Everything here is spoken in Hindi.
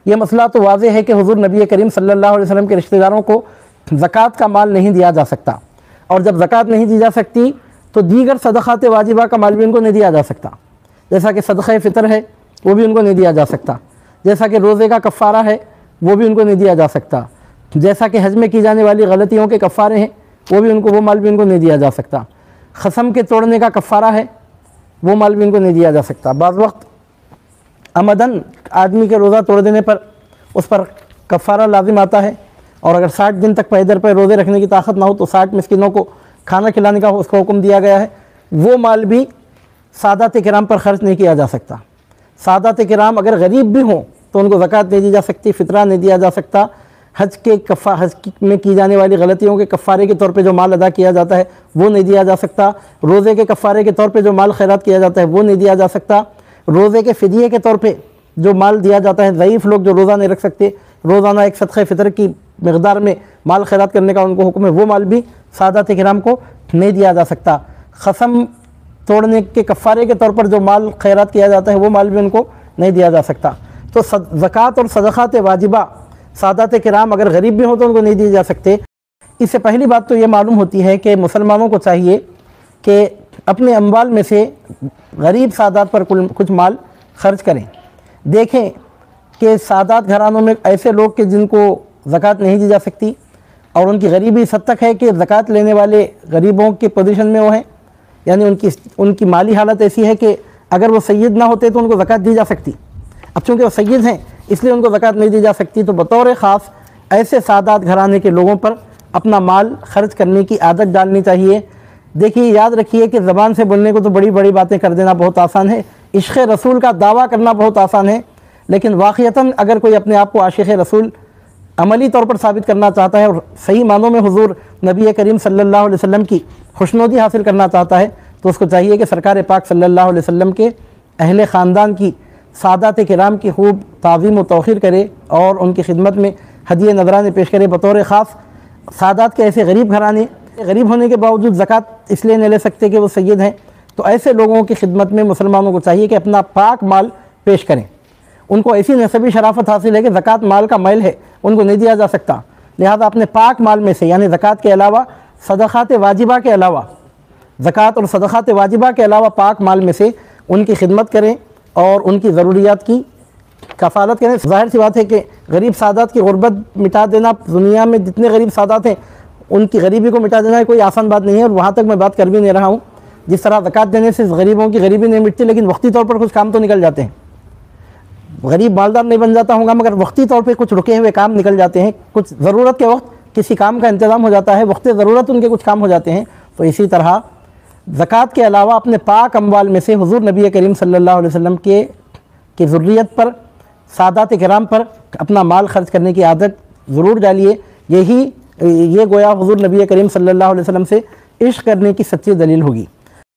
ये मसला तो वाज़ेह है कि हुज़ूर नबी करीम सल्लल्लाहु अलैहि वसल्लम के रिश्तेदारों को ज़कात का माल नहीं दिया जा सकता, और जब ज़कात नहीं दी जा सकती तो दीगर सदक़ात वाजिबा का माल भी उनको नहीं दिया जा सकता। जैसा कि सदक़ा फ़ितर है वो भी उनको नहीं दिया जा सकता, जैसा कि रोज़े का कफ़ारा है वो भी उनको नहीं दिया जा सकता, जैसा कि हज में की जाने वाली गलतियों के कफ़ारे हैं वो माल भी उनको नहीं दिया जा सकता, ख़सम के तोड़ने का कफ़ारा है वो माल भी उनको नहीं दिया जा सकता। बाज़ वक्त अमदन आदमी के रोज़ा तोड़ देने पर उस पर कफ़ारा लाजिम आता है, और अगर 60 दिन तक पैदल पर रोज़े रखने की ताकत ना हो तो 60 मिस्किनों को खाना खिलाने का उसको हुक्म दिया गया है, वो माल भी सादात किराम पर ख़र्च नहीं किया जा सकता। सादात किराम अगर गरीब भी हों तो उनको ज़कात नहीं दी जा सकती, फ़ितरा नहीं दिया जा सकता। हज में की जाने वाली गलतियों के कफ़ारे के तौर पे जो माल अदा किया जाता है वो नहीं दिया जा सकता। रोज़े के कफ़ारे के तौर पे जो माल खैरात किया जाता है वो नहीं दिया जा सकता। रोज़े के फ़िदिये के तौर पे जो माल दिया जाता है, ज़ईफ़ लोग जो रोज़ा नहीं रख सकते, रोज़ाना एक सदक़े फ़ितर की मक़दार में माल खैरात करने का उनको हुक्म है, वो माल भी सादात किराम को नहीं दिया जा सकता। ख़सम तोड़ने के कफ़ारे के तौर पर जो माल खैरात किया जाता है वो माल भी उनको नहीं दिया जा सकता। तो ज़कात और सदक़ात वाजिबा सादात किराम अगर गरीब भी हो तो उनको नहीं दिए जा सकते। इससे पहली बात तो ये मालूम होती है कि मुसलमानों को चाहिए कि अपने अम्वाल में से गरीब सादात पर कुछ माल खर्च करें। देखें कि सादात घरानों में ऐसे लोग के जिनको ज़कात नहीं दी जा सकती और उनकी गरीबी इस हद तक है कि ज़कात लेने वाले गरीबों की पोजीशन में वो हैं, यानी उनकी माली हालत ऐसी है कि अगर वो सैयद ना होते तो उनको ज़कात दी जा सकती। अब चूँकि वो सैयद हैं इसलिए उनको ज़कात नहीं दी जा सकती। तो बतौर ख़ास ऐसे सादात घराने के लोगों पर अपना माल खर्च करने की आदत डालनी चाहिए। देखिए, याद रखिए कि ज़बान से बोलने को तो बड़ी बड़ी बातें कर देना बहुत आसान है, इश्क़ रसूल का दावा करना बहुत आसान है, लेकिन वाक़ियतन अगर कोई अपने आप को आशिक़ रसूल अमली तौर पर साबित करना चाहता है और सही मानों में हुज़ूर नबी करीम सल्लल्लाहु अलैहि वसल्लम की खुशनुदी हासिल करना चाहता है तो उसको चाहिए कि सरकार पाक सल्लल्लाहु अलैहि वसल्लम के अहले ख़ानदान की सादात किराम की खूब ताज़ीम व तौक़ीर करे और उनकी खिदमत में हदिये नज़राने पेश करे। बतौर ख़ास सादात के ऐसे गरीब घराने, गरीब होने के बावजूद ज़कात इसलिए नहीं ले सकते कि वो सैयद हैं, तो ऐसे लोगों की खिदमत में मुसलमानों को चाहिए कि अपना पाक माल पेश करें। उनको ऐसी नसबी शराफत हासिल है कि ज़कात माल का मैल है, उनको नहीं दिया जा सकता। लिहाजा अपने पाक माल में से, यानी ज़कात के अलावा सदक़ात वाजिबा के अलावा, ज़कात और सदक़ात वाजिबा के अलावा पाक माल में से उनकी खिदमत करें और उनकी ज़रूरियात की कफ़ालत करें। ज़ाहिर सी बात है कि गरीब सादात की गुर्बत मिटा देना, दुनिया में जितने गरीब सादात हैं उनकी गरीबी को मिटा देना कोई आसान बात नहीं है, और वहाँ तक मैं बात कर भी नहीं रहा हूँ। जिस तरह ज़कात देने से गरीबों की गरीबी नहीं मिटती, लेकिन वक्ती तौर पर कुछ काम तो निकल जाते हैं। गरीब मालदार नहीं बन जाता होगा, मगर वक्ती तौर पे कुछ रुके हुए काम निकल जाते हैं। कुछ ज़रूरत के वक्त किसी काम का इंतज़ाम हो जाता है, वक्त ज़रूरत उनके कुछ काम हो जाते हैं। तो इसी तरह ज़कात के अलावा अपने पाक अम्वाल में से हुज़ूर नबी करीम सल्लल्लाहु अलैहि वसल्लम की ज़ुर्रियत पर, सादात किराम पर अपना माल खर्च करने की आदत ज़रूर डालिए। ये गोया हुज़ूर नबी करीम सल्लल्लाहु अलैहि वसल्लम से इश्क़ करने की सच्ची दलील होगी।